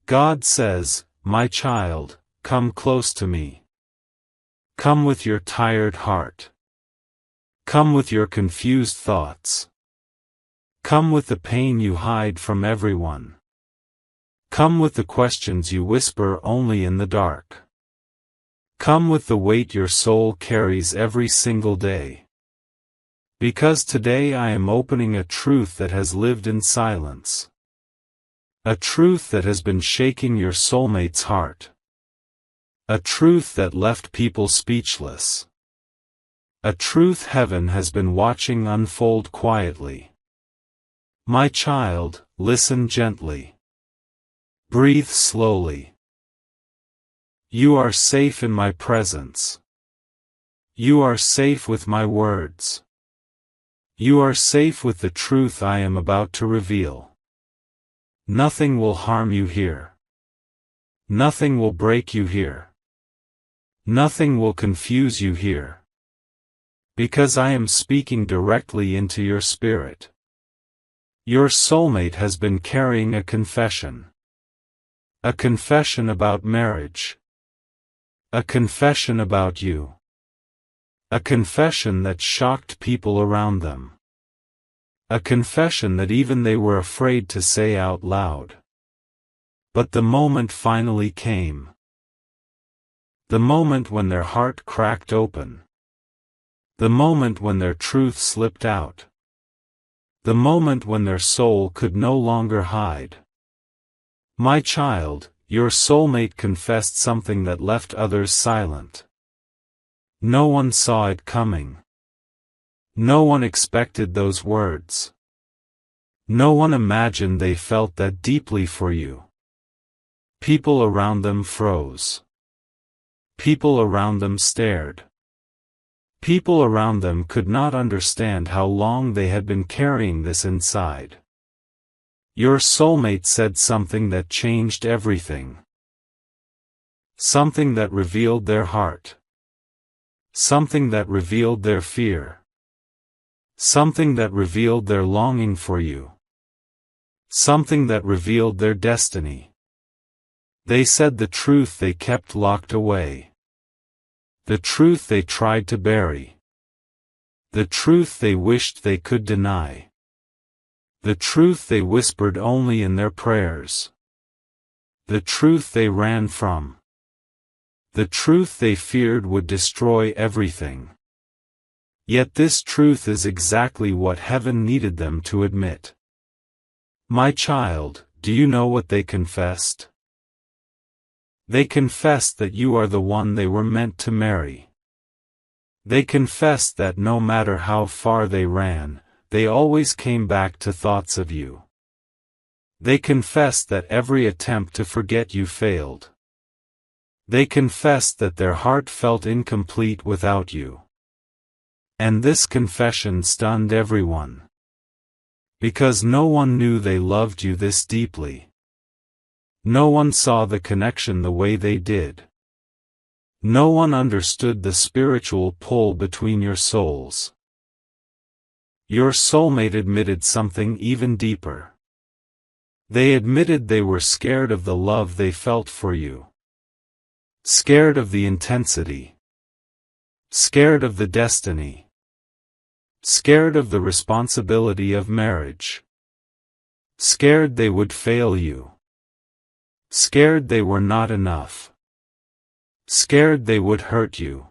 God says, "My child, come close to me. Come with your tired heart. Come with your confused thoughts. Come with the pain you hide from everyone. Come with the questions you whisper only in the dark. Come with the weight your soul carries every single day. Because today I am opening a truth that has lived in silence. A truth that has been shaking your soulmate's heart. A truth that left people speechless. A truth heaven has been watching unfold quietly. My child, listen gently. Breathe slowly. You are safe in my presence. You are safe with my words. You are safe with the truth I am about to reveal. Nothing will harm you here. Nothing will break you here. Nothing will confuse you here. Because I am speaking directly into your spirit. Your soulmate has been carrying a confession. A confession about marriage. A confession about you. A confession that shocked people around them. A confession that even they were afraid to say out loud. But the moment finally came. The moment when their heart cracked open. The moment when their truth slipped out. The moment when their soul could no longer hide. My child, your soulmate confessed something that left others silent. No one saw it coming. No one expected those words. No one imagined they felt that deeply for you. People around them froze. People around them stared. People around them could not understand how long they had been carrying this inside. Your soulmate said something that changed everything. Something that revealed their heart. Something that revealed their fear. Something that revealed their longing for you. Something that revealed their destiny. They said the truth they kept locked away. The truth they tried to bury. The truth they wished they could deny. The truth they whispered only in their prayers. The truth they ran from. The truth they feared would destroy everything. Yet this truth is exactly what heaven needed them to admit. My child, do you know what they confessed? They confessed that you are the one they were meant to marry. They confessed that no matter how far they ran, they always came back to thoughts of you. They confessed that every attempt to forget you failed. They confessed that their heart felt incomplete without you. And this confession stunned everyone. Because no one knew they loved you this deeply. No one saw the connection the way they did. No one understood the spiritual pull between your souls. Your soulmate admitted something even deeper. They admitted they were scared of the love they felt for you. Scared of the intensity. Scared of the destiny. Scared of the responsibility of marriage. Scared they would fail you. Scared they were not enough. Scared they would hurt you.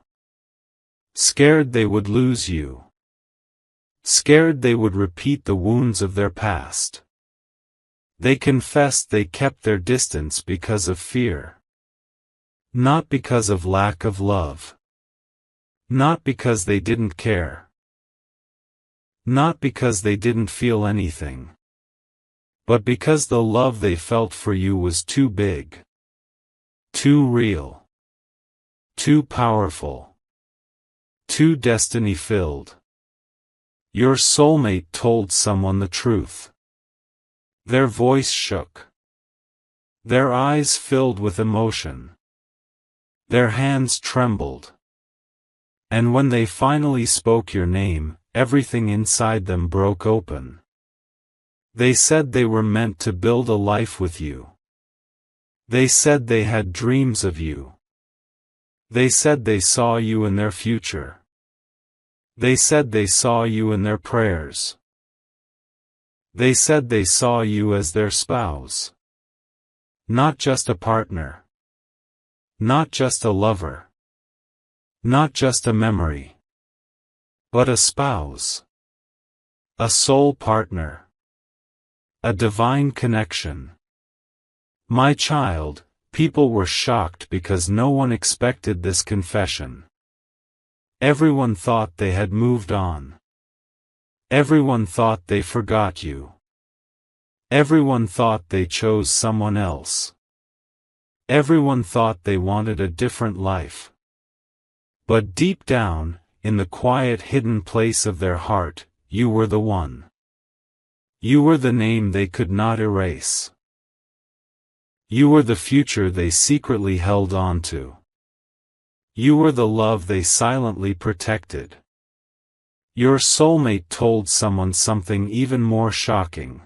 Scared they would lose you. Scared they would repeat the wounds of their past. They confessed they kept their distance because of fear. Not because of lack of love. Not because they didn't care. Not because they didn't feel anything. But because the love they felt for you was too big. Too real. Too powerful. Too destiny-filled. Your soulmate told someone the truth. Their voice shook. Their eyes filled with emotion. Their hands trembled. And when they finally spoke your name, everything inside them broke open. They said they were meant to build a life with you. They said they had dreams of you. They said they saw you in their future. They said they saw you in their prayers. They said they saw you as their spouse. Not just a partner. Not just a lover. Not just a memory. But a spouse. A soul partner. A divine connection. My child, people were shocked because no one expected this confession. Everyone thought they had moved on. Everyone thought they forgot you. Everyone thought they chose someone else. Everyone thought they wanted a different life. But deep down, in the quiet hidden place of their heart, you were the one. You were the name they could not erase. You were the future they secretly held on to. You were the love they silently protected. Your soulmate told someone something even more shocking.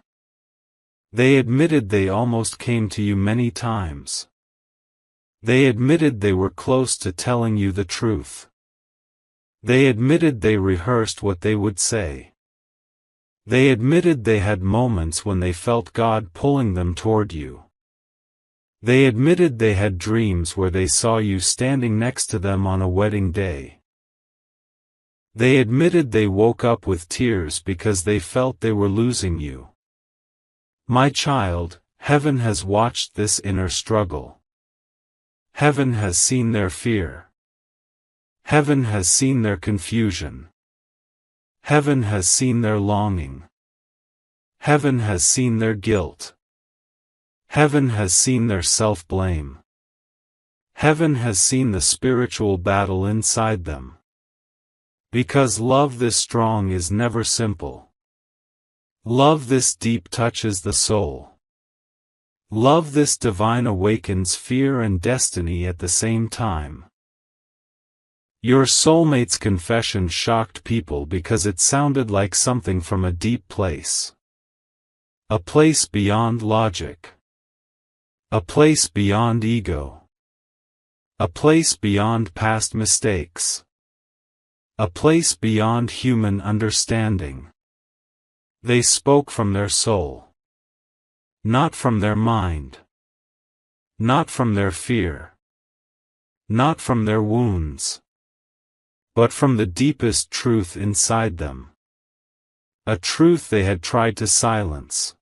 They admitted they almost came to you many times. They admitted they were close to telling you the truth. They admitted they rehearsed what they would say. They admitted they had moments when they felt God pulling them toward you. They admitted they had dreams where they saw you standing next to them on a wedding day. They admitted they woke up with tears because they felt they were losing you. My child, heaven has watched this inner struggle. Heaven has seen their fear. Heaven has seen their confusion. Heaven has seen their longing. Heaven has seen their guilt. Heaven has seen their self-blame. Heaven has seen the spiritual battle inside them. Because love this strong is never simple. Love this deep touches the soul. Love this divine awakens fear and destiny at the same time. Your soulmate's confession shocked people because it sounded like something from a deep place. A place beyond logic. A place beyond ego. A place beyond past mistakes. A place beyond human understanding. They spoke from their soul. Not from their mind. Not from their fear. Not from their wounds. But from the deepest truth inside them. A truth they had tried to silence.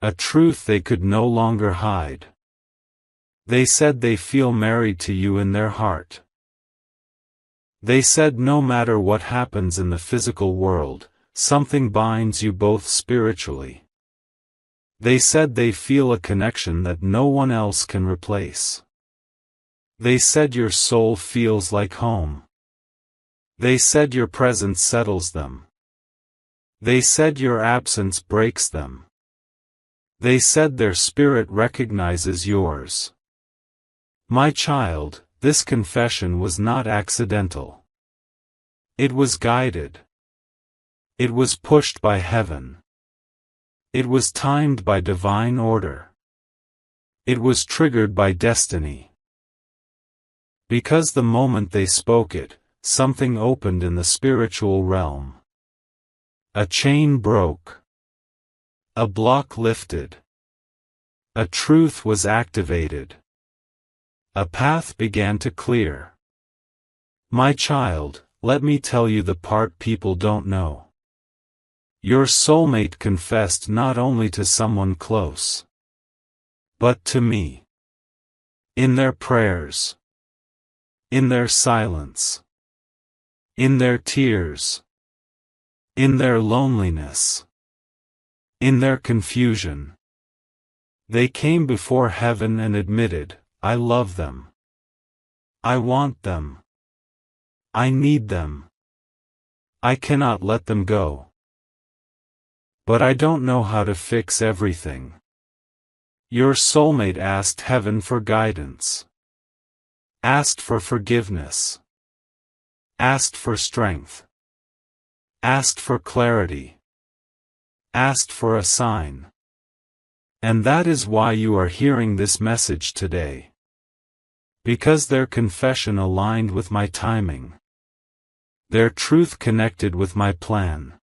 A truth they could no longer hide. They said they feel married to you in their heart. They said no matter what happens in the physical world, something binds you both spiritually. They said they feel a connection that no one else can replace. They said your soul feels like home. They said your presence settles them. They said your absence breaks them. They said their spirit recognizes yours. My child, this confession was not accidental. It was guided. It was pushed by heaven. It was timed by divine order. It was triggered by destiny. Because the moment they spoke it, something opened in the spiritual realm. A chain broke. A block lifted. A truth was activated. A path began to clear. My child, let me tell you the part people don't know. Your soulmate confessed not only to someone close, but to me. In their prayers. In their silence. In their tears. In their loneliness. In their confusion. They came before heaven and admitted, I love them. I want them. I need them. I cannot let them go. But I don't know how to fix everything. Your soulmate asked heaven for guidance. Asked for forgiveness. Asked for strength. Asked for clarity. Asked for a sign. And that is why you are hearing this message today. Because their confession aligned with my timing. Their truth connected with my plan.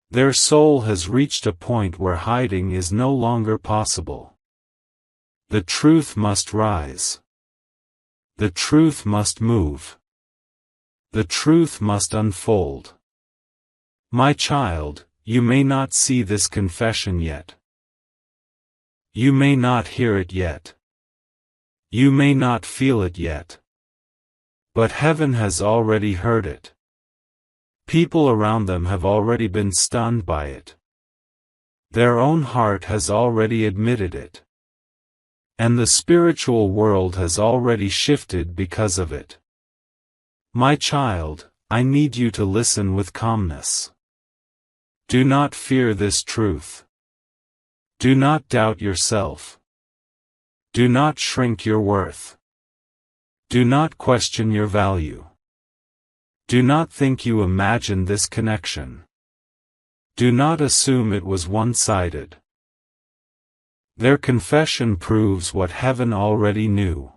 Their soul has reached a point where hiding is no longer possible. The truth must rise. The truth must move. The truth must unfold. My child, you may not see this confession yet. You may not hear it yet. You may not feel it yet. But heaven has already heard it. People around them have already been stunned by it. Their own heart has already admitted it. And the spiritual world has already shifted because of it. My child, I need you to listen with calmness. Do not fear this truth. Do not doubt yourself. Do not shrink your worth. Do not question your value. Do not think you imagined this connection. Do not assume it was one-sided. Their confession proves what heaven already knew.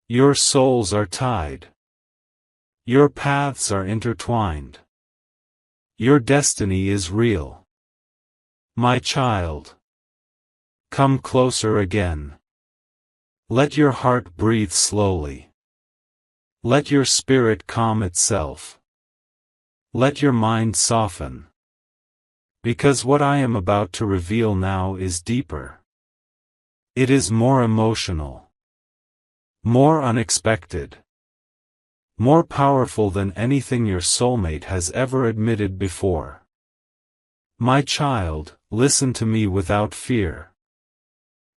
Your souls are tied. Your paths are intertwined. Your destiny is real. My child. Come closer again. Let your heart breathe slowly. Let your spirit calm itself. Let your mind soften. Because what I am about to reveal now is deeper. It is more emotional. More unexpected. More powerful than anything your soulmate has ever admitted before. My child, listen to me without fear.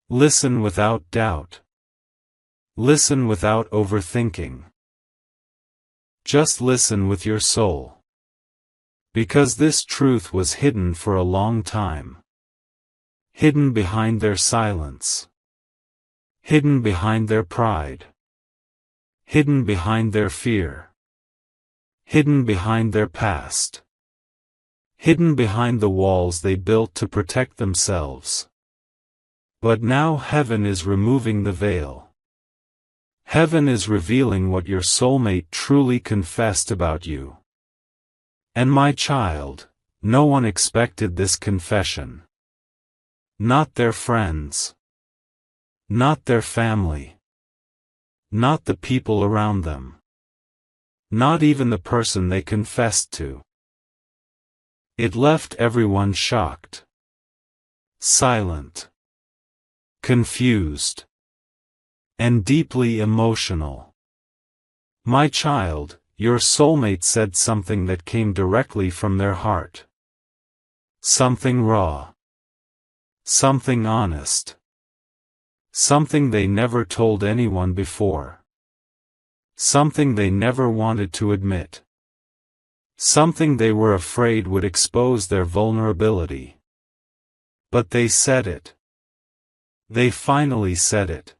Listen without doubt. Listen without overthinking. Just listen with your soul. Because this truth was hidden for a long time. Hidden behind their silence. Hidden behind their pride. Hidden behind their fear. Hidden behind their past. Hidden behind the walls they built to protect themselves. But now heaven is removing the veil. Heaven is revealing what your soulmate truly confessed about you. And my child, no one expected this confession. Not their friends. Not their family. Not the people around them. Not even the person they confessed to. It left everyone shocked. Silent. Confused. And deeply emotional. My child, your soulmate said something that came directly from their heart. Something raw. Something honest. Something they never told anyone before. Something they never wanted to admit. Something they were afraid would expose their vulnerability. But they said it. They finally said it.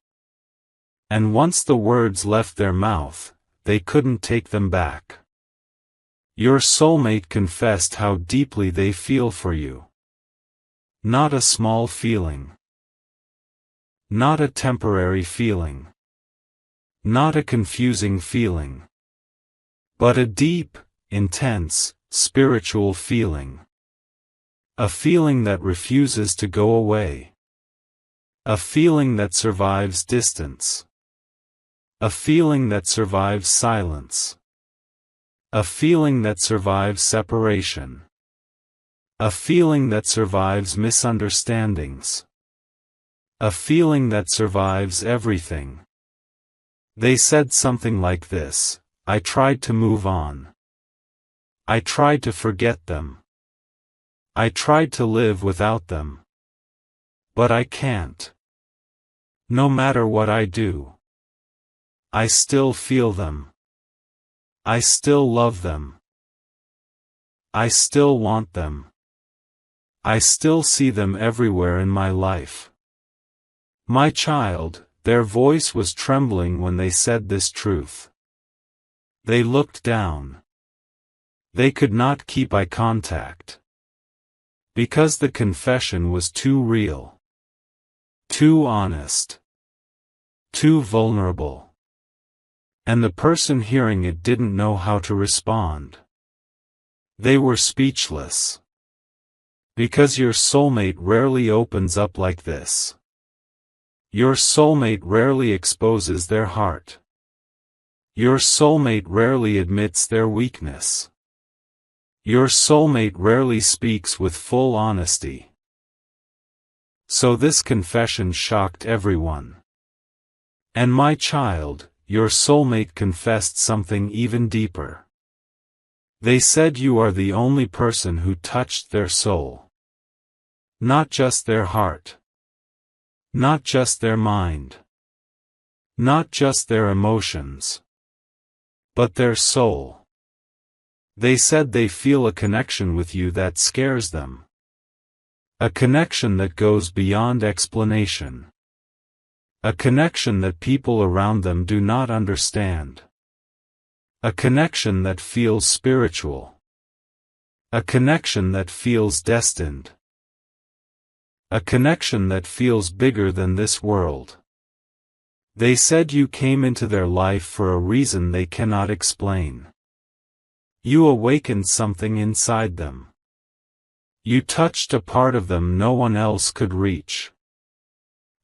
And once the words left their mouth, they couldn't take them back. Your soulmate confessed how deeply they feel for you. Not a small feeling. Not a temporary feeling. Not a confusing feeling. But a deep, intense, spiritual feeling. A feeling that refuses to go away. A feeling that survives distance. A feeling that survives silence. A feeling that survives separation. A feeling that survives misunderstandings. A feeling that survives everything. They said something like this: I tried to move on. I tried to forget them. I tried to live without them. But I can't. No matter what I do. I still feel them. I still love them. I still want them. I still see them everywhere in my life. My child, their voice was trembling when they said this truth. They looked down. They could not keep eye contact. Because the confession was too real. Too honest. Too vulnerable. And the person hearing it didn't know how to respond. They were speechless. Because your soulmate rarely opens up like this. Your soulmate rarely exposes their heart. Your soulmate rarely admits their weakness. Your soulmate rarely speaks with full honesty. So this confession shocked everyone. And my child, your soulmate confessed something even deeper. They said you are the only person who touched their soul. Not just their heart. Not just their mind. Not just their emotions. But their soul. They said they feel a connection with you that scares them. A connection that goes beyond explanation. A connection that people around them do not understand. A connection that feels spiritual. A connection that feels destined. A connection that feels bigger than this world. They said you came into their life for a reason they cannot explain. You awakened something inside them. You touched a part of them no one else could reach.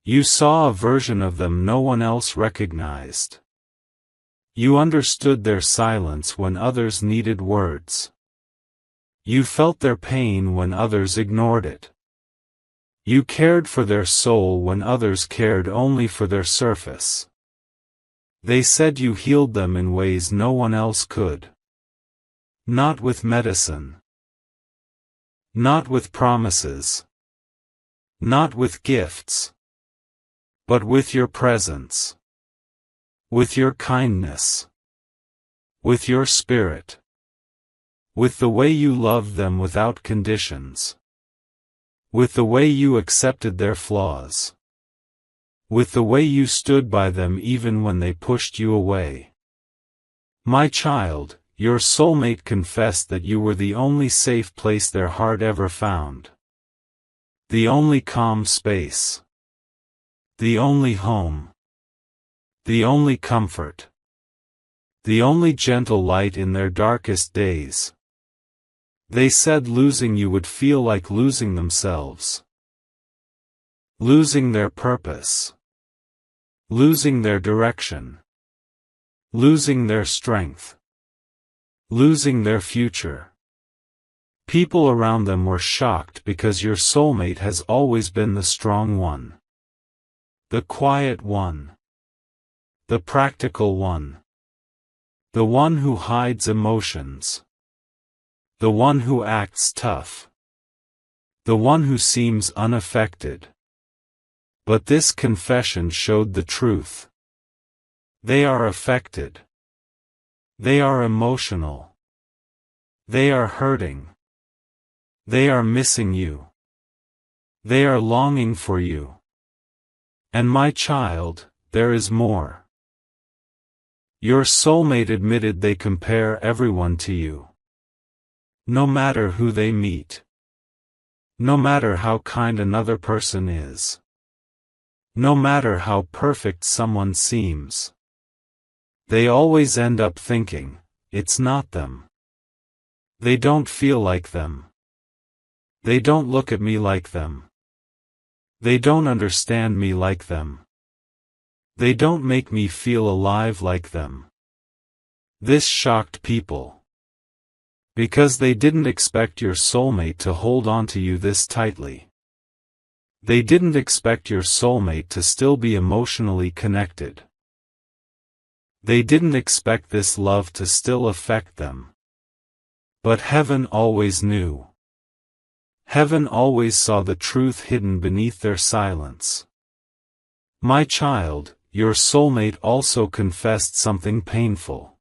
You saw a version of them no one else recognized. You understood their silence when others needed words. You felt their pain when others ignored it. You cared for their soul when others cared only for their surface. They said you healed them in ways no one else could. Not with medicine. Not with promises. Not with gifts. But with your presence. With your kindness. With your spirit. With the way you loved them without conditions. With the way you accepted their flaws. With the way you stood by them even when they pushed you away. My child, your soulmate confessed that you were the only safe place their heart ever found. The only calm space. The only home. The only comfort. The only gentle light in their darkest days. They said losing you would feel like losing themselves. Losing their purpose. Losing their direction. Losing their strength. Losing their future. People around them were shocked because your soulmate has always been the strong one. The quiet one. The practical one. The one who hides emotions. The one who acts tough. The one who seems unaffected. But this confession showed the truth. They are affected. They are emotional. They are hurting. They are missing you. They are longing for you. And my child, there is more. Your soulmate admitted they compare everyone to you. No matter who they meet. No matter how kind another person is. No matter how perfect someone seems. They always end up thinking, it's not them. They don't feel like them. They don't look at me like them. They don't understand me like them. They don't make me feel alive like them. This shocked people. Because they didn't expect your soulmate to hold on to you this tightly. They didn't expect your soulmate to still be emotionally connected. They didn't expect this love to still affect them. But heaven always knew. Heaven always saw the truth hidden beneath their silence. My child, your soulmate also confessed something painful.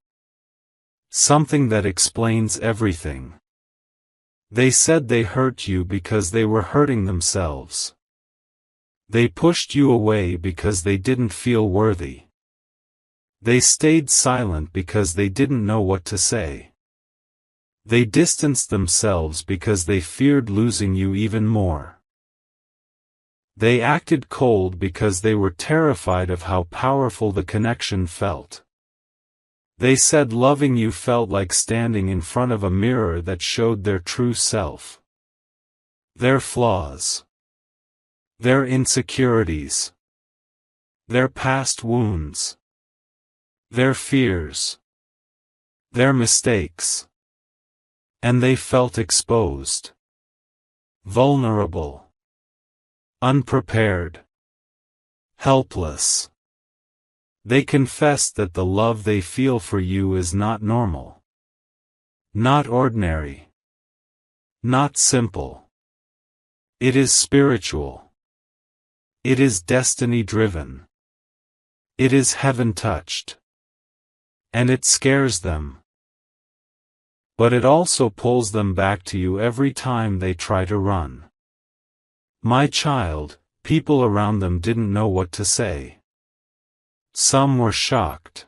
Something that explains everything. They said they hurt you because they were hurting themselves. They pushed you away because they didn't feel worthy. They stayed silent because they didn't know what to say. They distanced themselves because they feared losing you even more. They acted cold because they were terrified of how powerful the connection felt. They said loving you felt like standing in front of a mirror that showed their true self. Their flaws. Their insecurities. Their past wounds. Their fears. Their mistakes. And they felt exposed. Vulnerable. Unprepared. Helpless. They confessed that the love they feel for you is not normal. Not ordinary. Not simple. It is spiritual. It is destiny-driven. It is heaven-touched. And it scares them. But it also pulls them back to you every time they try to run. My child, people around them didn't know what to say. Some were shocked.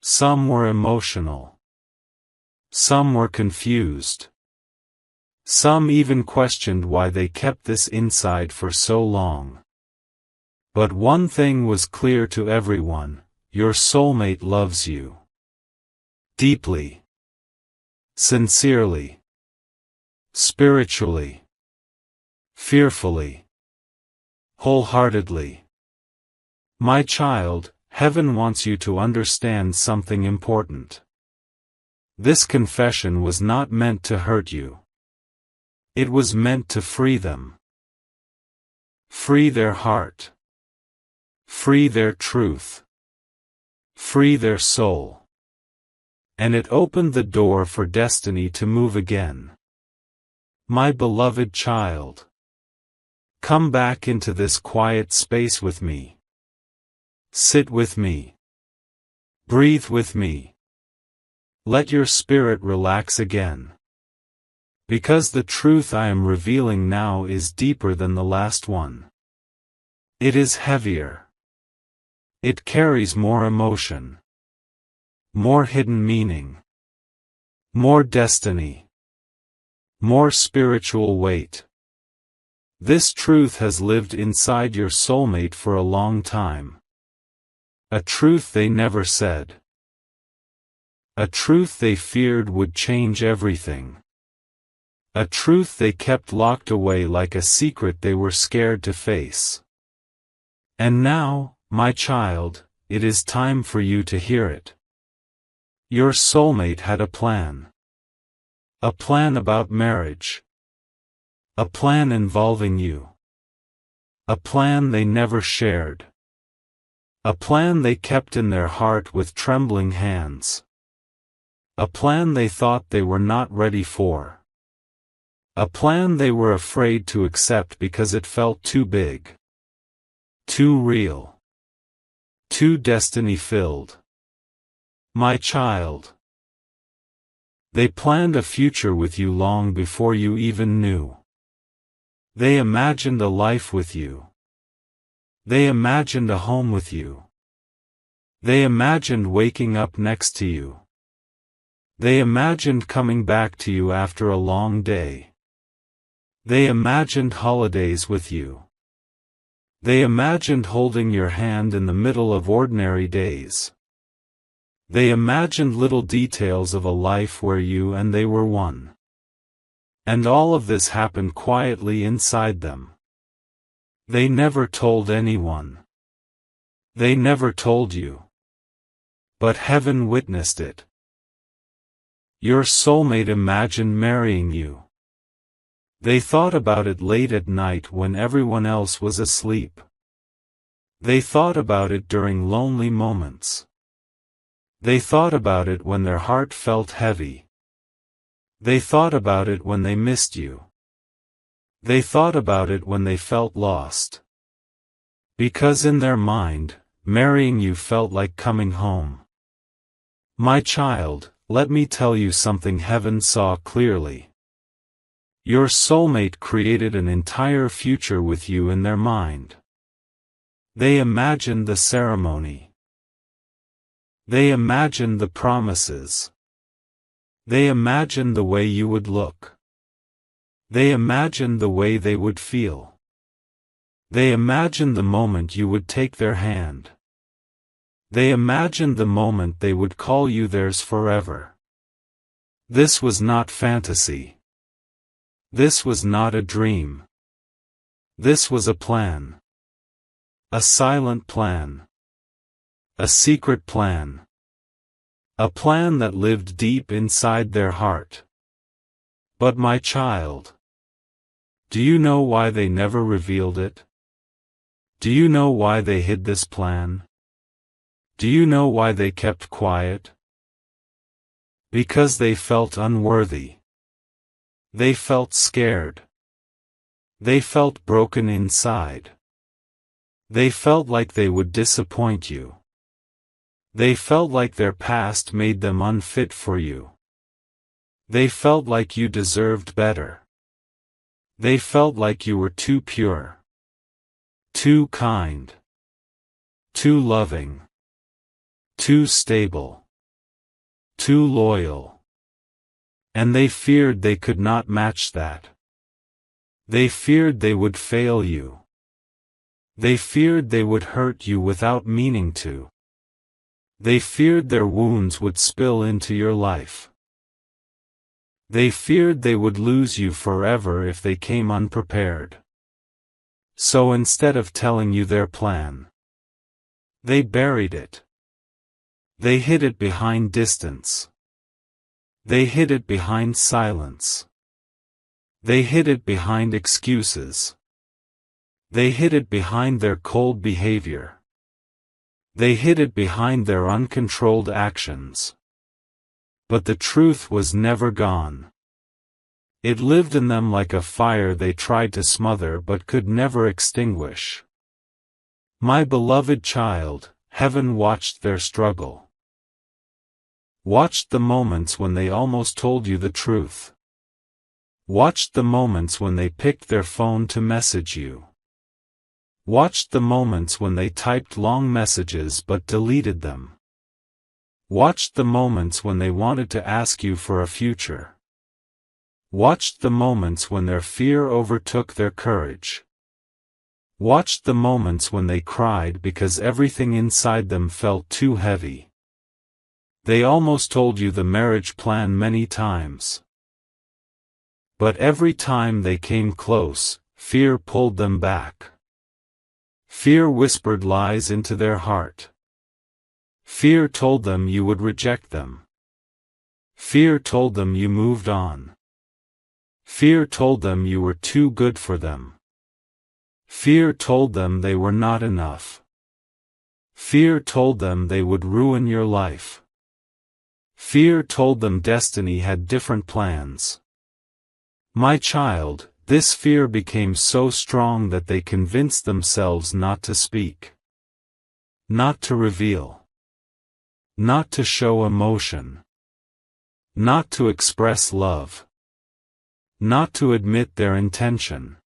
Some were emotional. Some were confused. Some even questioned why they kept this inside for so long. But one thing was clear to everyone: your soulmate loves you. Deeply. Sincerely. Spiritually. Fearfully. Wholeheartedly. My child, heaven wants you to understand something important. This confession was not meant to hurt you. It was meant to free them. Free their heart. Free their truth. Free their soul. And it opened the door for destiny to move again. My beloved child. Come back into this quiet space with me. Sit with me. Breathe with me. Let your spirit relax again. Because the truth I am revealing now is deeper than the last one. It is heavier. It carries more emotion. More hidden meaning. More destiny. More spiritual weight. This truth has lived inside your soulmate for a long time. A truth they never said. A truth they feared would change everything. A truth they kept locked away like a secret they were scared to face. And now, my child, it is time for you to hear it. Your soulmate had a plan. A plan about marriage. A plan involving you. A plan they never shared. A plan they kept in their heart with trembling hands. A plan they thought they were not ready for. A plan they were afraid to accept because it felt too big. Too real. Too destiny-filled. My child. They planned a future with you long before you even knew. They imagined a life with you. They imagined a home with you. They imagined waking up next to you. They imagined coming back to you after a long day. They imagined holidays with you. They imagined holding your hand in the middle of ordinary days. They imagined little details of a life where you and they were one. And all of this happened quietly inside them. They never told anyone. They never told you. But heaven witnessed it. Your soulmate imagined marrying you. They thought about it late at night when everyone else was asleep. They thought about it during lonely moments. They thought about it when their heart felt heavy. They thought about it when they missed you. They thought about it when they felt lost. Because in their mind, marrying you felt like coming home. My child, let me tell you something heaven saw clearly. Your soulmate created an entire future with you in their mind. They imagined the ceremony. They imagined the promises. They imagined the way you would look. They imagined the way they would feel. They imagined the moment you would take their hand. They imagined the moment they would call you theirs forever. This was not fantasy. This was not a dream. This was a plan. A silent plan. A secret plan. A plan that lived deep inside their heart. But my child, do you know why they never revealed it? Do you know why they hid this plan? Do you know why they kept quiet? Because they felt unworthy. They felt scared. They felt broken inside. They felt like they would disappoint you. They felt like their past made them unfit for you. They felt like you deserved better. They felt like you were too pure, too kind, too loving, too stable, too loyal. And they feared they could not match that. They feared they would fail you. They feared they would hurt you without meaning to. They feared their wounds would spill into your life. They feared they would lose you forever if they came unprepared. So instead of telling you their plan, they buried it. They hid it behind distance. They hid it behind silence. They hid it behind excuses. They hid it behind their cold behavior. They hid it behind their uncontrolled actions. But the truth was never gone. It lived in them like a fire they tried to smother but could never extinguish. My beloved child, heaven watched their struggle. Watched the moments when they almost told you the truth. Watched the moments when they picked their phone to message you. Watched the moments when they typed long messages but deleted them. Watched the moments when they wanted to ask you for a future. Watched the moments when their fear overtook their courage. Watched the moments when they cried because everything inside them felt too heavy. They almost told you the marriage plan many times. But every time they came close, fear pulled them back. Fear whispered lies into their heart. Fear told them you would reject them. Fear told them you moved on. Fear told them you were too good for them. Fear told them they were not enough. Fear told them they would ruin your life. Fear told them destiny had different plans. My child, this fear became so strong that they convinced themselves not to speak. Not to reveal. Not to show emotion. Not to express love. Not to admit their intention.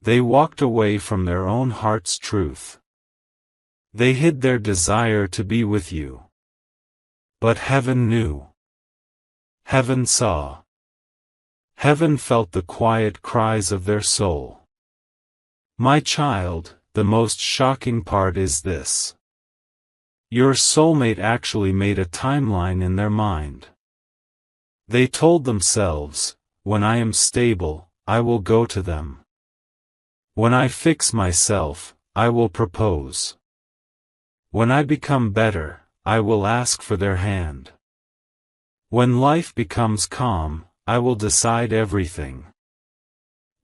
They walked away from their own heart's truth. They hid their desire to be with you. But heaven knew. Heaven saw. Heaven felt the quiet cries of their soul. My child, the most shocking part is this. Your soulmate actually made a timeline in their mind. They told themselves, when I am stable, I will go to them. When I fix myself, I will propose. When I become better, I will ask for their hand. When life becomes calm, I will decide everything.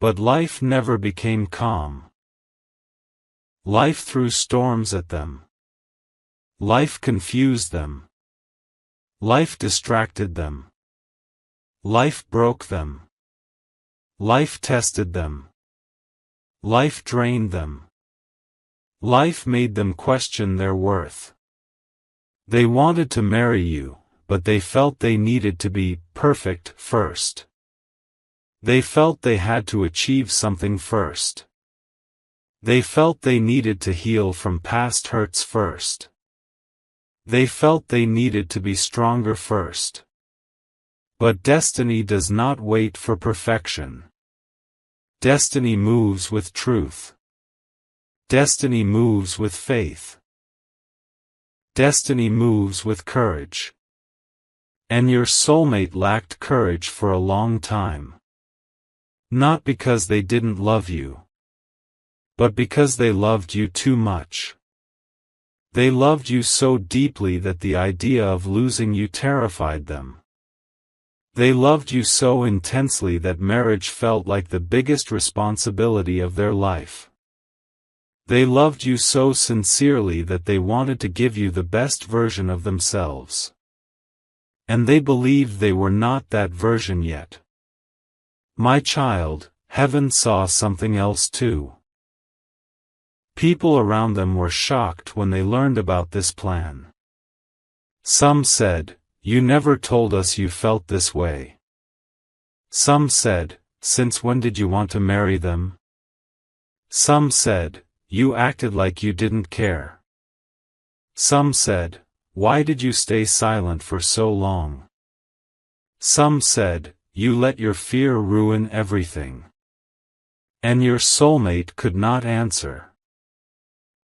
But life never became calm. Life threw storms at them. Life confused them. Life distracted them. Life broke them. Life tested them. Life drained them. Life made them question their worth. They wanted to marry you, but they felt they needed to be perfect first. They felt they had to achieve something first. They felt they needed to heal from past hurts first. They felt they needed to be stronger first. But destiny does not wait for perfection. Destiny moves with truth. Destiny moves with faith. Destiny moves with courage. And your soulmate lacked courage for a long time. Not because they didn't love you, but because they loved you too much. They loved you so deeply that the idea of losing you terrified them. They loved you so intensely that marriage felt like the biggest responsibility of their life. They loved you so sincerely that they wanted to give you the best version of themselves. And they believed they were not that version yet. My child, heaven saw something else too. People around them were shocked when they learned about this plan. Some said, "You never told us you felt this way." Some said, "Since when did you want to marry them?" Some said, "You acted like you didn't care." Some said, "Why did you stay silent for so long?" Some said, "You let your fear ruin everything." And your soulmate could not answer.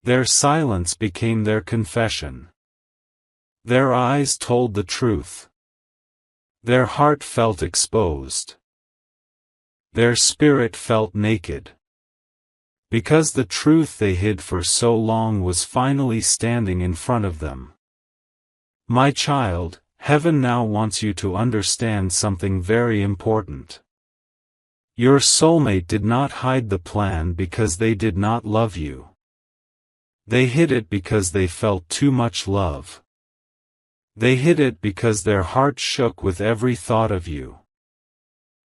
Their silence became their confession. Their eyes told the truth. Their heart felt exposed. Their spirit felt naked. Because the truth they hid for so long was finally standing in front of them. My child, heaven now wants you to understand something very important. Your soulmate did not hide the plan because they did not love you. They hid it because they felt too much love. They hid it because their heart shook with every thought of you.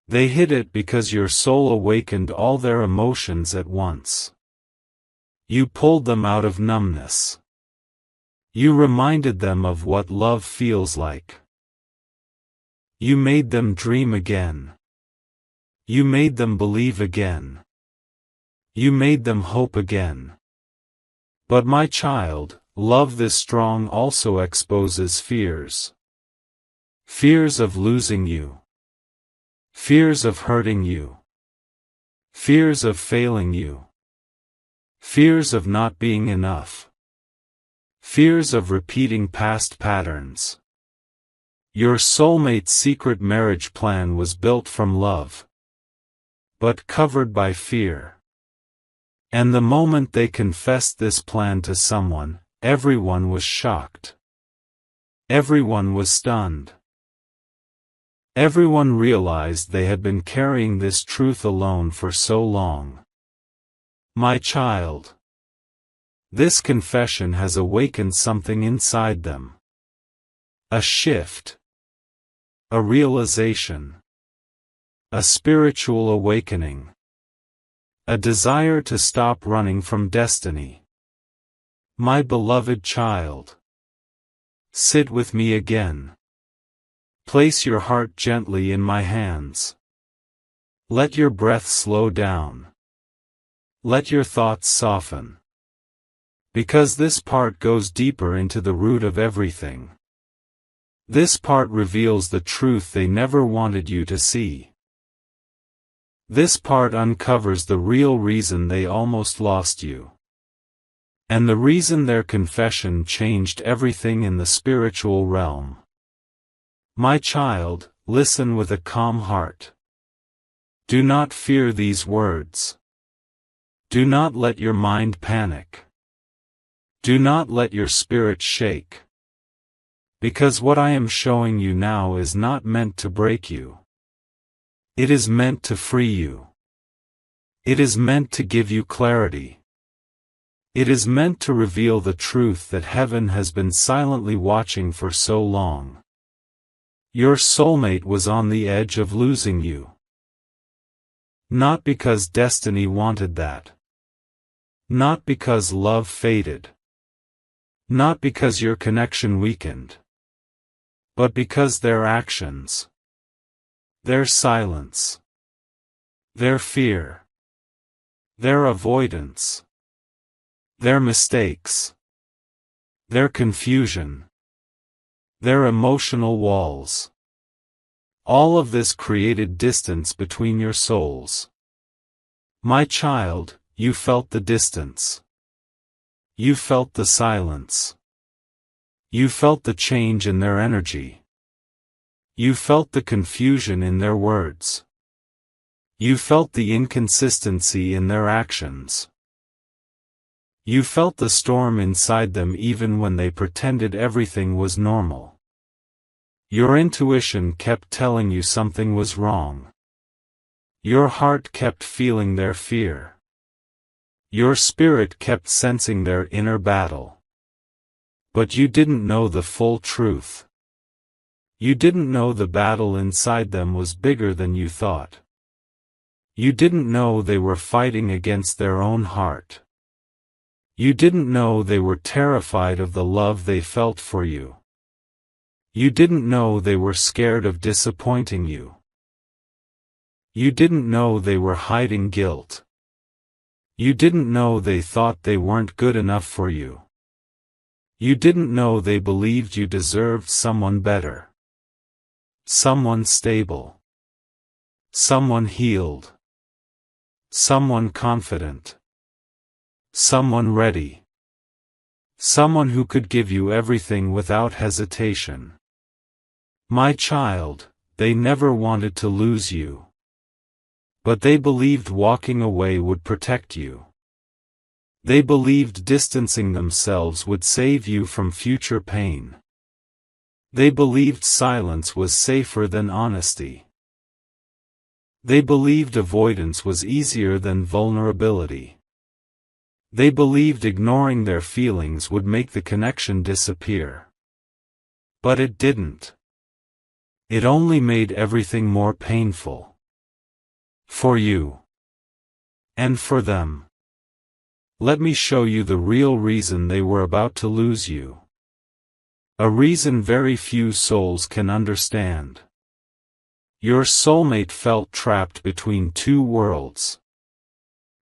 They hid it because your soul awakened all their emotions at once. You pulled them out of numbness. You reminded them of what love feels like. You made them dream again. You made them believe again. You made them hope again. But my child, love this strong also exposes fears. Fears of losing you. Fears of hurting you. Fears of failing you. Fears of not being enough. Fears of repeating past patterns. Your soulmate's secret marriage plan was built from love, but covered by fear. And the moment they confessed this plan to someone, everyone was shocked. Everyone was stunned. Everyone realized they had been carrying this truth alone for so long. My child, this confession has awakened something inside them. A shift. A realization. A spiritual awakening. A desire to stop running from destiny. My beloved child, sit with me again. Place your heart gently in my hands. Let your breath slow down. Let your thoughts soften. Because this part goes deeper into the root of everything. This part reveals the truth they never wanted you to see. This part uncovers the real reason they almost lost you. And the reason their confession changed everything in the spiritual realm. My child, listen with a calm heart. Do not fear these words. Do not let your mind panic. Do not let your spirit shake. Because what I am showing you now is not meant to break you. It is meant to free you. It is meant to give you clarity. It is meant to reveal the truth that heaven has been silently watching for so long. Your soulmate was on the edge of losing you. Not because destiny wanted that. Not because love faded. Not because your connection weakened. But because their actions. Their silence. Their fear. Their avoidance. Their mistakes. Their confusion. Their emotional walls. All of this created distance between your souls. My child, you felt the distance. You felt the silence. You felt the change in their energy. You felt the confusion in their words. You felt the inconsistency in their actions. You felt the storm inside them even when they pretended everything was normal. Your intuition kept telling you something was wrong. Your heart kept feeling their fear. Your spirit kept sensing their inner battle. But you didn't know the full truth. You didn't know the battle inside them was bigger than you thought. You didn't know they were fighting against their own heart. You didn't know they were terrified of the love they felt for you. You didn't know they were scared of disappointing you. You didn't know they were hiding guilt. You didn't know they thought they weren't good enough for you. You didn't know they believed you deserved someone better. Someone stable. Someone healed. Someone confident. Someone ready. Someone who could give you everything without hesitation. My child, they never wanted to lose you. But they believed walking away would protect you. They believed distancing themselves would save you from future pain. They believed silence was safer than honesty. They believed avoidance was easier than vulnerability. They believed ignoring their feelings would make the connection disappear. But it didn't. It only made everything more painful. For you. And for them. Let me show you the real reason they were about to lose you. A reason very few souls can understand. Your soulmate felt trapped between two worlds.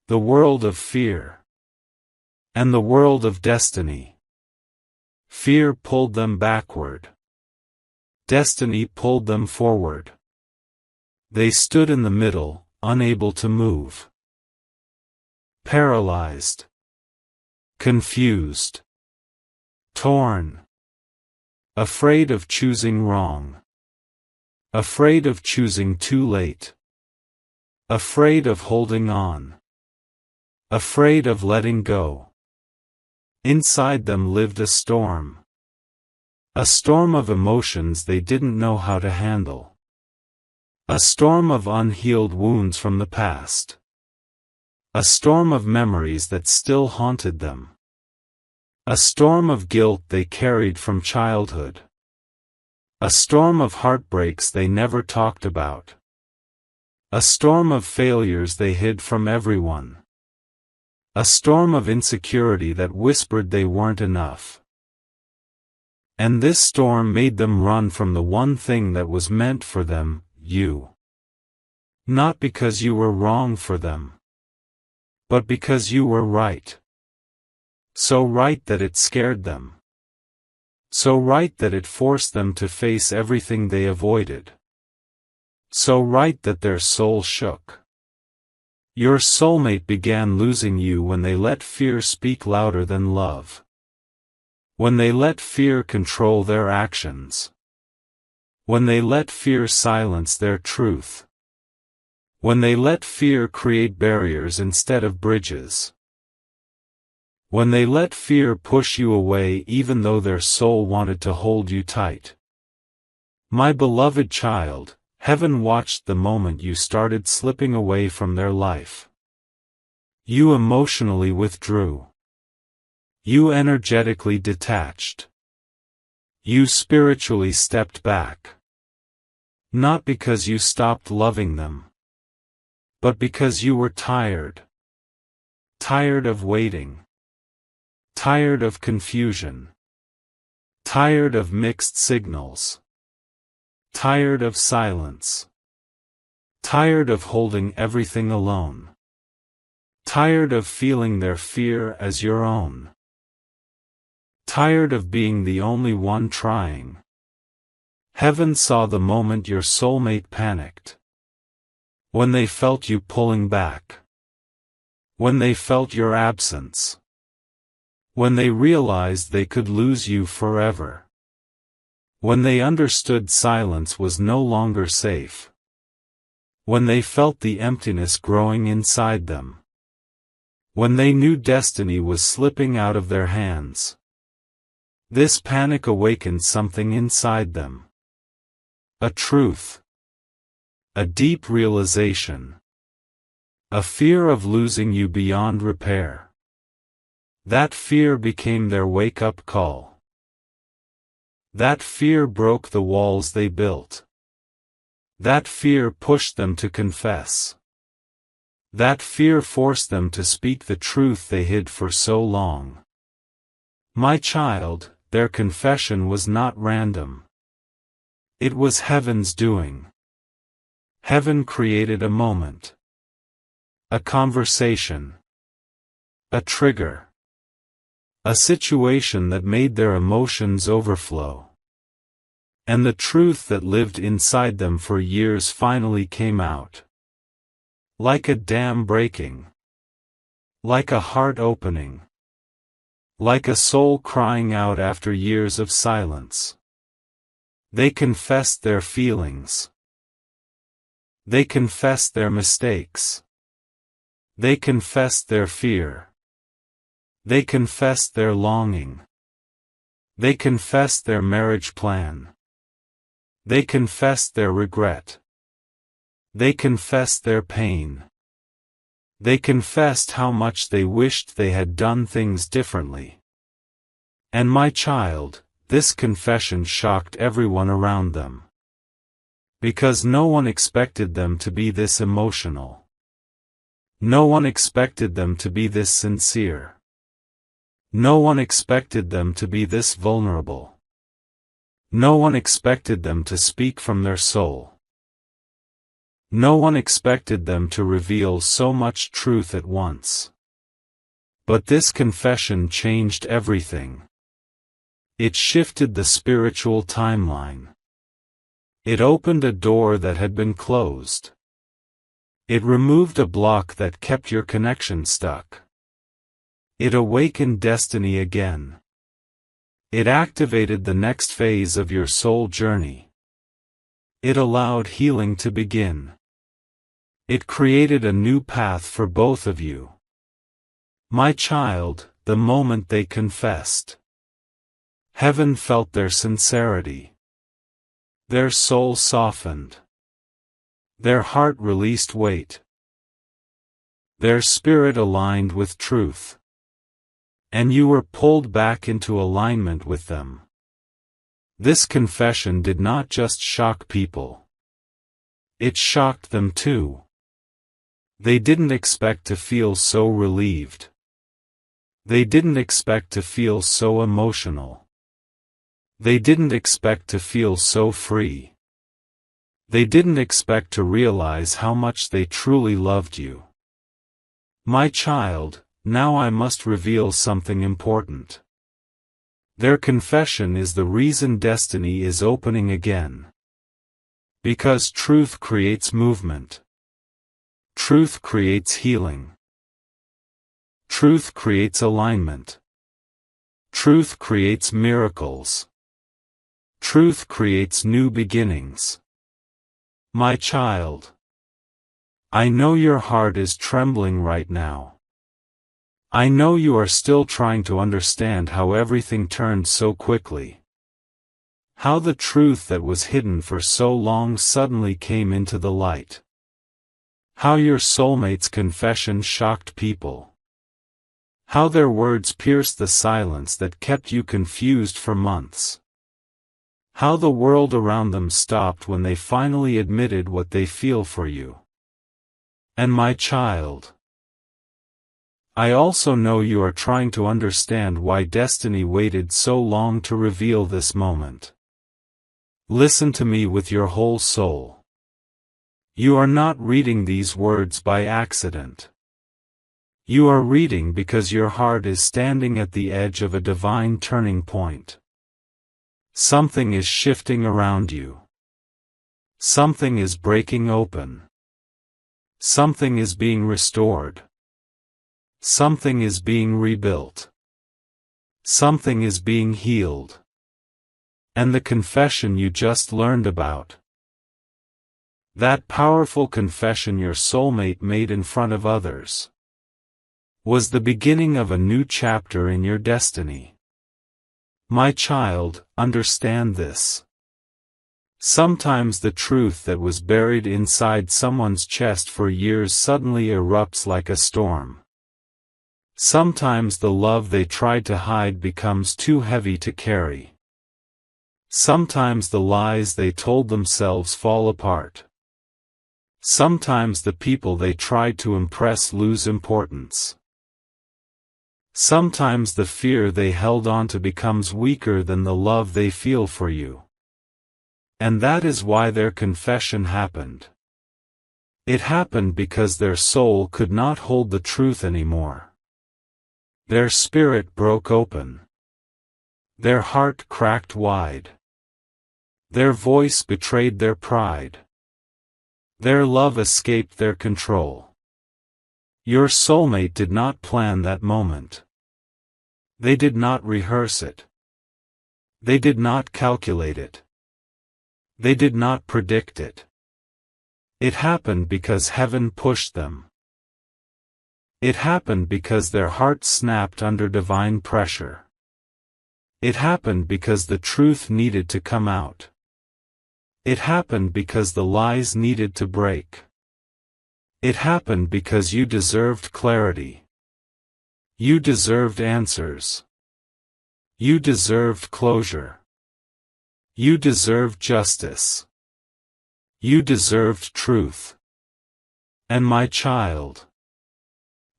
The world of fear. And the world of destiny. Fear pulled them backward. Destiny pulled them forward. They stood in the middle, unable to move. Paralyzed. Confused. Torn. Afraid of choosing wrong. Afraid of choosing too late. Afraid of holding on. Afraid of letting go. Inside them lived a storm. A storm of emotions they didn't know how to handle. A storm of unhealed wounds from the past. A storm of memories that still haunted them. A storm of guilt they carried from childhood. A storm of heartbreaks they never talked about. A storm of failures they hid from everyone. A storm of insecurity that whispered they weren't enough. And this storm made them run from the one thing that was meant for them, you. Not because you were wrong for them. But because you were right. So right that it scared them. So right that it forced them to face everything they avoided. So right that their soul shook. Your soulmate began losing you when they let fear speak louder than love. When they let fear control their actions. When they let fear silence their truth. When they let fear create barriers instead of bridges. When they let fear push you away even though their soul wanted to hold you tight. My beloved child, heaven watched the moment you started slipping away from their life. You emotionally withdrew. You energetically detached. You spiritually stepped back. Not because you stopped loving them. But because you were tired. Tired of waiting. Tired of confusion. Tired of mixed signals. Tired of silence. Tired of holding everything alone. Tired of feeling their fear as your own. Tired of being the only one trying. Heaven saw the moment your soulmate panicked. When they felt you pulling back. When they felt your absence. When they realized they could lose you forever. When they understood silence was no longer safe. When they felt the emptiness growing inside them. When they knew destiny was slipping out of their hands. This panic awakened something inside them. A truth. A deep realization. A fear of losing you beyond repair. That fear became their wake-up call. That fear broke the walls they built. That fear pushed them to confess. That fear forced them to speak the truth they hid for so long. My child, their confession was not random. It was heaven's doing. Heaven created a moment. A conversation. A trigger. A situation that made their emotions overflow. And the truth that lived inside them for years finally came out. Like a dam breaking. Like a heart opening. Like a soul crying out after years of silence. They confessed their feelings. They confessed their mistakes. They confessed their fear. They confessed their longing. They confessed their marriage plan. They confessed their regret. They confessed their pain. They confessed how much they wished they had done things differently. And my child, this confession shocked everyone around them. Because no one expected them to be this emotional. No one expected them to be this sincere. No one expected them to be this vulnerable. No one expected them to speak from their soul. No one expected them to reveal so much truth at once. But this confession changed everything. It shifted the spiritual timeline. It opened a door that had been closed. It removed a block that kept your connection stuck. It awakened destiny again. It activated the next phase of your soul journey. It allowed healing to begin. It created a new path for both of you. My child, the moment they confessed. Heaven felt their sincerity. Their soul softened. Their heart released weight. Their spirit aligned with truth. And you were pulled back into alignment with them. This confession did not just shock people. It shocked them too. They didn't expect to feel so relieved. They didn't expect to feel so emotional. They didn't expect to feel so free. They didn't expect to realize how much they truly loved you. My child, now I must reveal something important. Their confession is the reason destiny is opening again. Because truth creates movement. Truth creates healing. Truth creates alignment. Truth creates miracles. Truth creates new beginnings. My child, I know your heart is trembling right now. I know you are still trying to understand how everything turned so quickly. How the truth that was hidden for so long suddenly came into the light. How your soulmate's confession shocked people. How their words pierced the silence that kept you confused for months. How the world around them stopped when they finally admitted what they feel for you. And my child, I also know you are trying to understand why destiny waited so long to reveal this moment. Listen to me with your whole soul. You are not reading these words by accident. You are reading because your heart is standing at the edge of a divine turning point. Something is shifting around you. Something is breaking open. Something is being restored. Something is being rebuilt. Something is being healed. And the confession you just learned about, that powerful confession your soulmate made in front of others, was the beginning of a new chapter in your destiny. My child, understand this. Sometimes the truth that was buried inside someone's chest for years suddenly erupts like a storm. Sometimes the love they tried to hide becomes too heavy to carry. Sometimes the lies they told themselves fall apart. Sometimes the people they tried to impress lose importance. Sometimes the fear they held on to becomes weaker than the love they feel for you. And that is why their confession happened. It happened because their soul could not hold the truth anymore. Their spirit broke open. Their heart cracked wide. Their voice betrayed their pride. Their love escaped their control. Your soulmate did not plan that moment. They did not rehearse it. They did not calculate it. They did not predict it. It happened because heaven pushed them. It happened because their hearts snapped under divine pressure. It happened because the truth needed to come out. It happened because the lies needed to break. It happened because you deserved clarity. You deserved answers. You deserved closure. You deserved justice. You deserved truth. And my child,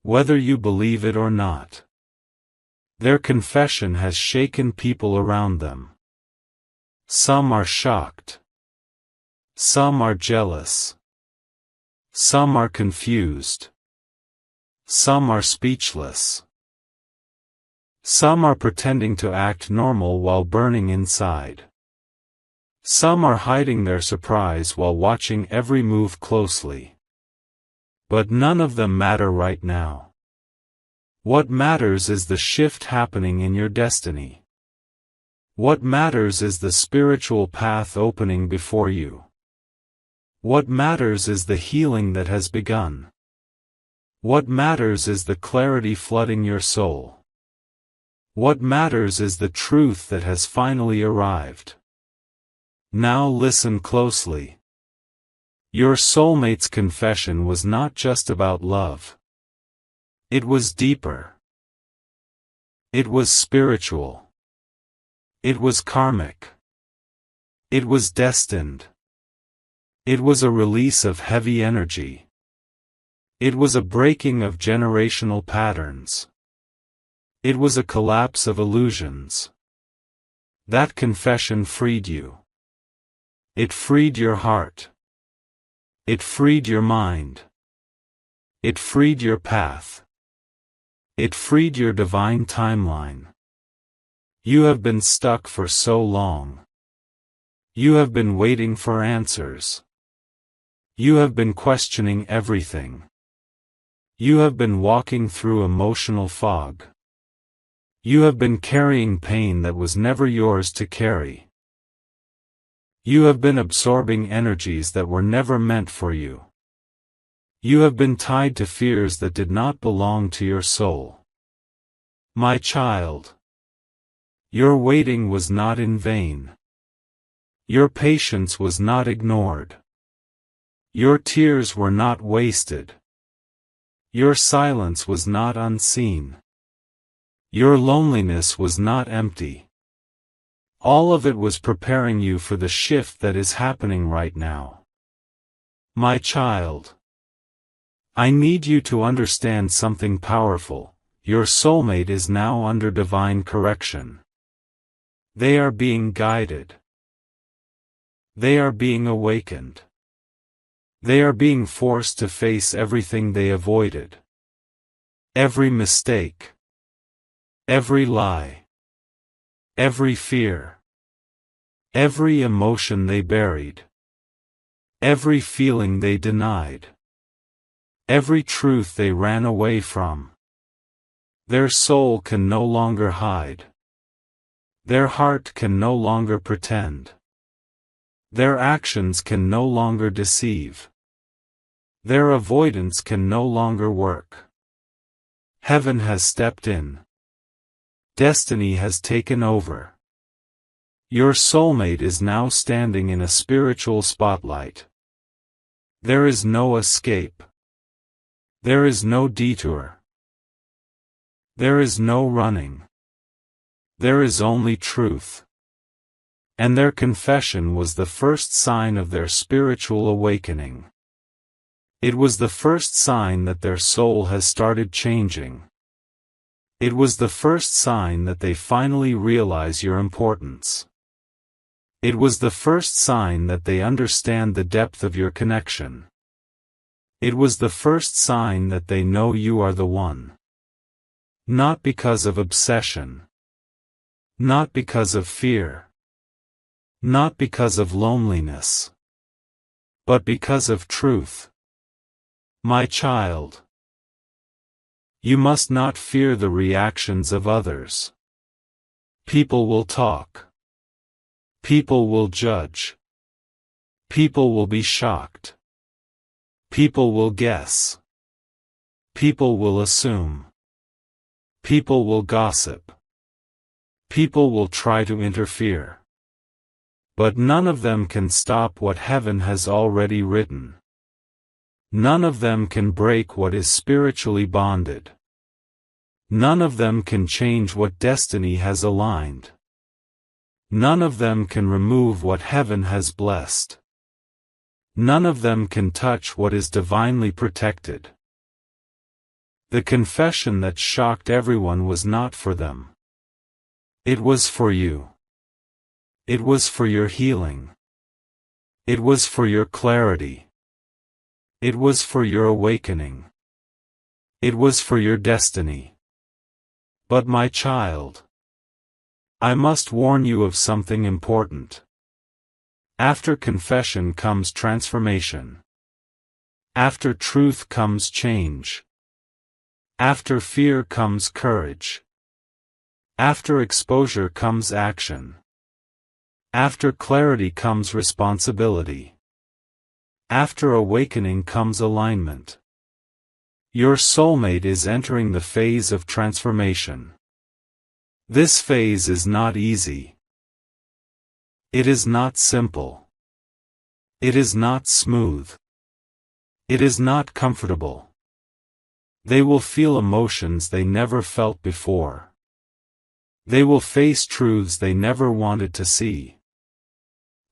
whether you believe it or not, their confession has shaken people around them. Some are shocked. Some are jealous. Some are confused. Some are speechless. Some are pretending to act normal while burning inside. Some are hiding their surprise while watching every move closely. But none of them matter right now. What matters is the shift happening in your destiny. What matters is the spiritual path opening before you. What matters is the healing that has begun. What matters is the clarity flooding your soul. What matters is the truth that has finally arrived. Now listen closely. Your soulmate's confession was not just about love. It was deeper. It was spiritual. It was karmic. It was destined. It was a release of heavy energy. It was a breaking of generational patterns. It was a collapse of illusions. That confession freed you. It freed your heart. It freed your mind. It freed your path. It freed your divine timeline. You have been stuck for so long. You have been waiting for answers. You have been questioning everything. You have been walking through emotional fog. You have been carrying pain that was never yours to carry. You have been absorbing energies that were never meant for you. You have been tied to fears that did not belong to your soul. My child, your waiting was not in vain. Your patience was not ignored. Your tears were not wasted. Your silence was not unseen. Your loneliness was not empty. All of it was preparing you for the shift that is happening right now. My child, I need you to understand something powerful. Your soulmate is now under divine correction. They are being guided. They are being awakened. They are being forced to face everything they avoided. Every mistake. Every lie. Every fear. every emotion they buried, every feeling they denied, every truth they ran away from. Their soul can no longer hide. Their heart can no longer pretend. Their actions can no longer deceive. Their avoidance can no longer work. Heaven has stepped in. Destiny has taken over. Your soulmate is now standing in a spiritual spotlight. There is no escape. There is no detour. There is no running. There is only truth. And their confession was the first sign of their spiritual awakening. It was the first sign that their soul has started changing. It was the first sign that they finally realize your importance. It was the first sign that they understand the depth of your connection. It was the first sign that they know you are the one. Not because of obsession. Not because of fear. Not because of loneliness. But because of truth. My child. You must not fear the reactions of others. People will talk. People will judge. People will be shocked. People will guess. People will assume. People will gossip. People will try to interfere. But none of them can stop what heaven has already written. None of them can break what is spiritually bonded. None of them can change what destiny has aligned. None of them can remove what heaven has blessed. None of them can touch what is divinely protected. The confession that shocked everyone was not for them. It was for you. It was for your healing. It was for your clarity. It was for your awakening. It was for your destiny. But my child, I must warn you of something important. After confession comes transformation. After truth comes change. After fear comes courage. After exposure comes action. After clarity comes responsibility. After awakening comes alignment. Your soulmate is entering the phase of transformation. This phase is not easy. It is not simple. It is not smooth. It is not comfortable. They will feel emotions they never felt before. They will face truths they never wanted to see.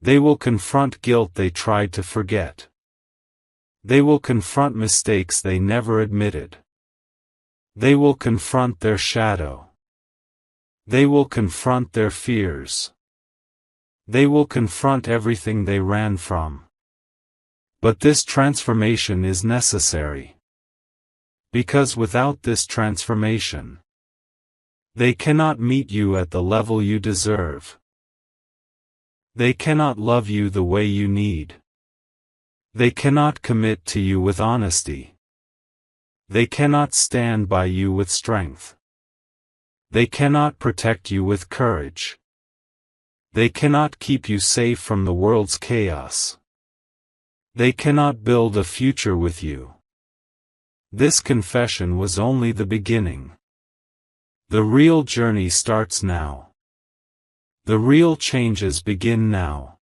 They will confront guilt they tried to forget. They will confront mistakes they never admitted. They will confront their shadow. They will confront their fears. They will confront everything they ran from. But this transformation is necessary. Because without this transformation, they cannot meet you at the level you deserve. They cannot love you the way you need. They cannot commit to you with honesty. They cannot stand by you with strength. They cannot protect you with courage. They cannot keep you safe from the world's chaos. They cannot build a future with you. This confession was only the beginning. The real journey starts now. The real changes begin now.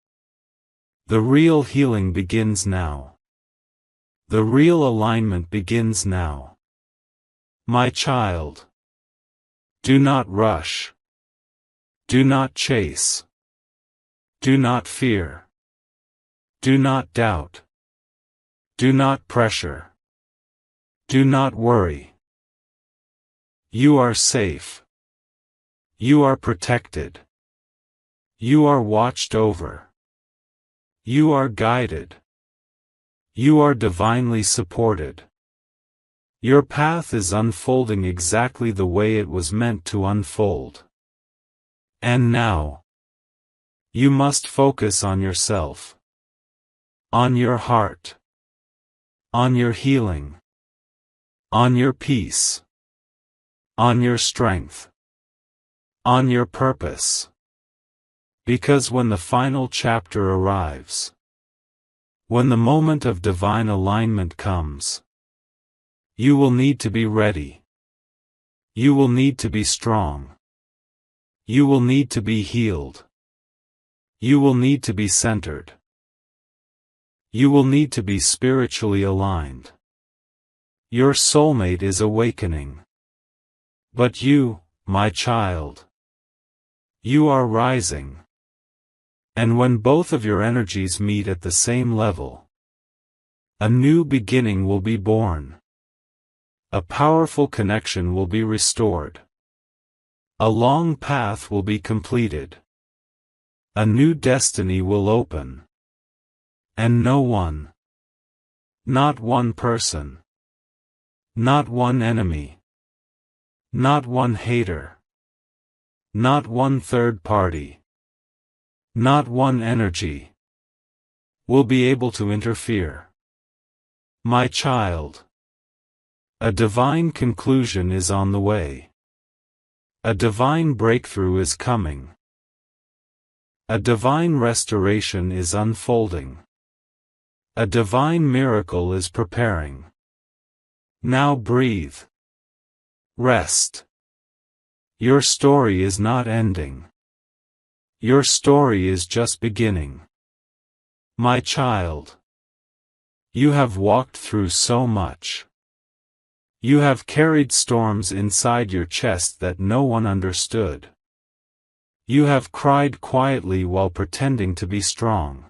The real healing begins now. The real alignment begins now. My child, do not rush. Do not chase. Do not fear. Do not doubt. Do not pressure. Do not worry. You are safe. You are protected. You are watched over. You are guided. You are divinely supported. Your path is unfolding exactly the way it was meant to unfold. And now, You must focus on yourself, on your heart, on your healing, on your peace, on your strength, on your purpose. Because when the final chapter arrives, when the moment of divine alignment comes, you will need to be ready. You will need to be strong. You will need to be healed. You will need to be centered. You will need to be spiritually aligned. Your soulmate is awakening. But you, my child, you are rising. And when both of your energies meet at the same level, a new beginning will be born. A powerful connection will be restored. A long path will be completed. A new destiny will open. And no one, not one person, not one enemy, not one hater, not one third party, not one energy, will be able to interfere. My child, a divine conclusion is on the way. A divine breakthrough is coming. A divine restoration is unfolding. A divine miracle is preparing. Now breathe. Rest. Your story is not ending. Your story is just beginning. My child, you have walked through so much. You have carried storms inside your chest that no one understood. You have cried quietly while pretending to be strong.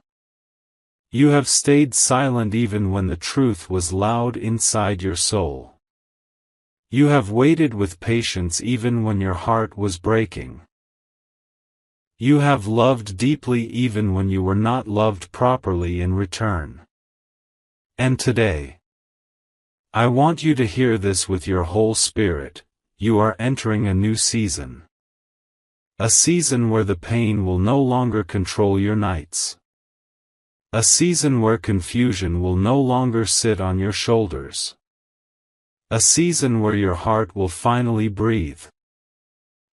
You have stayed silent even when the truth was loud inside your soul. You have waited with patience even when your heart was breaking. You have loved deeply even when you were not loved properly in return. And today, I want you to hear this with your whole spirit. You are entering a new season. A season where the pain will no longer control your nights. A season where confusion will no longer sit on your shoulders. A season where your heart will finally breathe.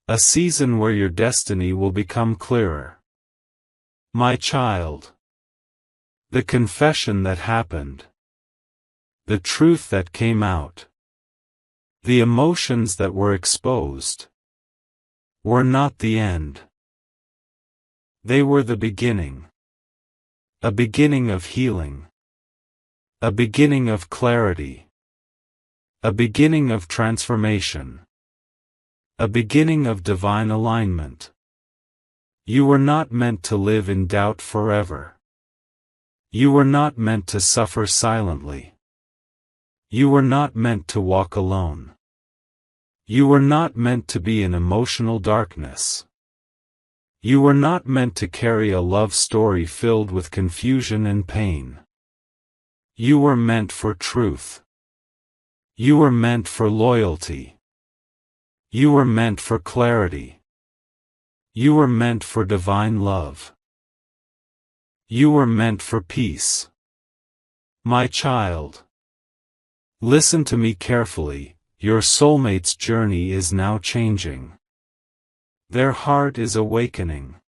A season where your destiny will become clearer. My child, the confession that happened, the truth that came out, the emotions that were exposed, were not the end. They were the beginning. A beginning of healing. A beginning of clarity. A beginning of transformation. A beginning of divine alignment. You were not meant to live in doubt forever. You were not meant to suffer silently. You were not meant to walk alone. You were not meant to be in emotional darkness. You were not meant to carry a love story filled with confusion and pain. You were meant for truth. You were meant for loyalty. You were meant for clarity. You were meant for divine love. You were meant for peace. My child, listen to me carefully. Your soulmate's journey is now changing. Their heart is awakening.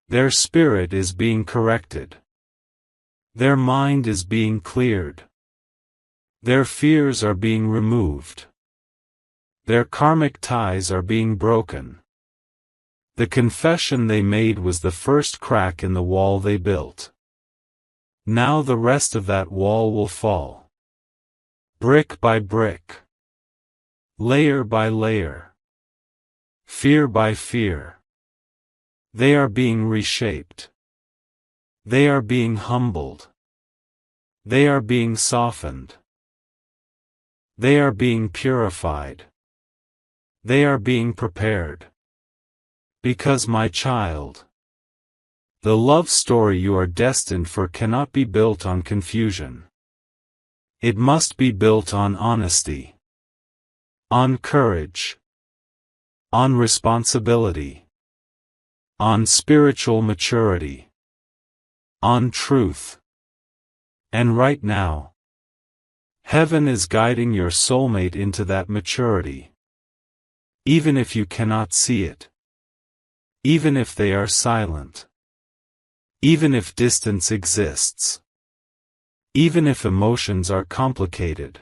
Their spirit is being corrected. Their mind is being cleared. Their fears are being removed. Their karmic ties are being broken. The confession they made was the first crack in the wall they built. Now the rest of that wall will fall. Brick by brick. Layer by layer. Fear by fear. They are being reshaped. They are being humbled. They are being softened. They are being purified. They are being prepared. Because, my child, the love story you are destined for cannot be built on confusion. It must be built on honesty, on courage, on responsibility, on spiritual maturity, on truth. And right now, heaven is guiding your soulmate into that maturity. Even if you cannot see it. Even if they are silent. Even if distance exists. Even if emotions are complicated.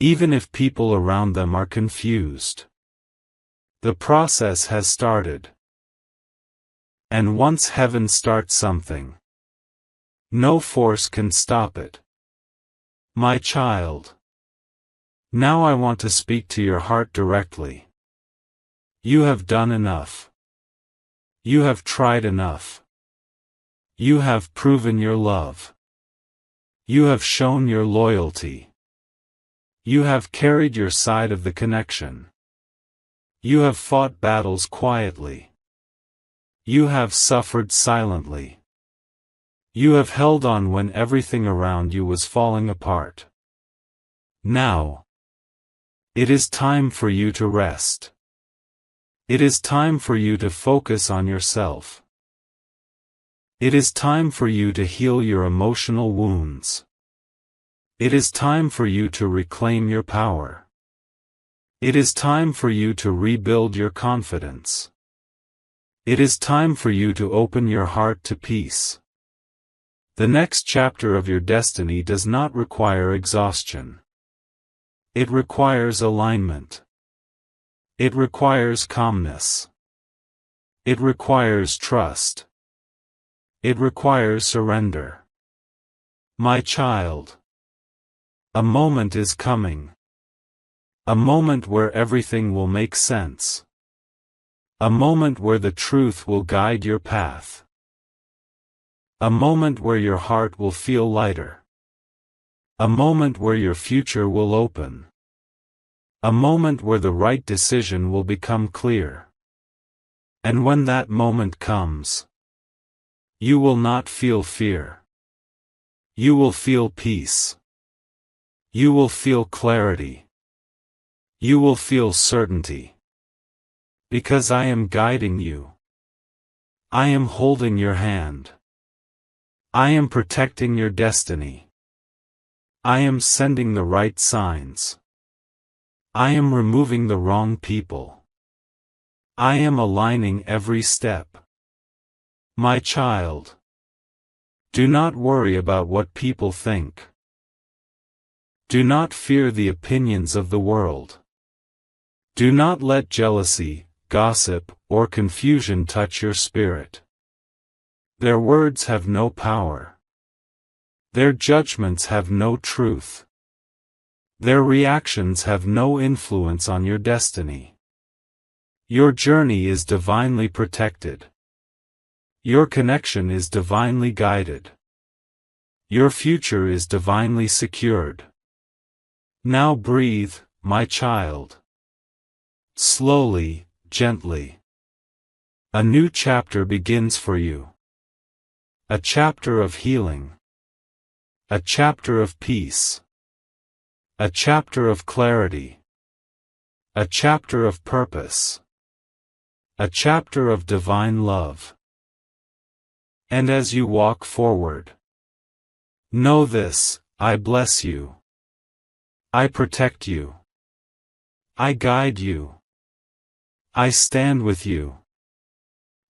Even if people around them are confused. The process has started. And once heaven starts something, no force can stop it. My child. Now I want to speak to your heart directly. You have done enough. You have tried enough. You have proven your love. You have shown your loyalty. You have carried your side of the connection. You have fought battles quietly. You have suffered silently. You have held on when everything around you was falling apart. Now, it is time for you to rest. It is time for you to focus on yourself. It is time for you to heal your emotional wounds. It is time for you to reclaim your power. It is time for you to rebuild your confidence. It is time for you to open your heart to peace. The next chapter of your destiny does not require exhaustion. It requires alignment. It requires calmness. It requires trust. It requires surrender. My child. A moment is coming. A moment where everything will make sense. A moment where the truth will guide your path. A moment where your heart will feel lighter. A moment where your future will open. A moment where the right decision will become clear. And when that moment comes, you will not feel fear. You will feel peace. You will feel clarity. You will feel certainty. Because I am guiding you. I am holding your hand. I am protecting your destiny. I am sending the right signs. I am removing the wrong people. I am aligning every step. My child. Do not worry about what people think. Do not fear the opinions of the world. Do not let jealousy, gossip, or confusion touch your spirit. Their words have no power. Their judgments have no truth. Their reactions have no influence on your destiny. Your journey is divinely protected. Your connection is divinely guided. Your future is divinely secured. Now breathe, my child. Slowly, gently. A new chapter begins for you. A chapter of healing. A chapter of peace. A chapter of clarity. A chapter of purpose. A chapter of divine love. And as you walk forward, know this: I bless you. I protect you. I guide you. I stand with you.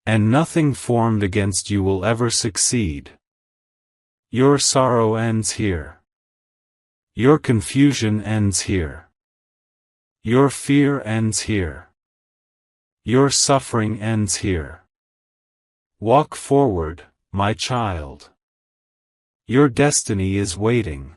And nothing formed against you will ever succeed. Your sorrow ends here. Your confusion ends here. Your fear ends here. Your suffering ends here. Walk forward, my child. Your destiny is waiting.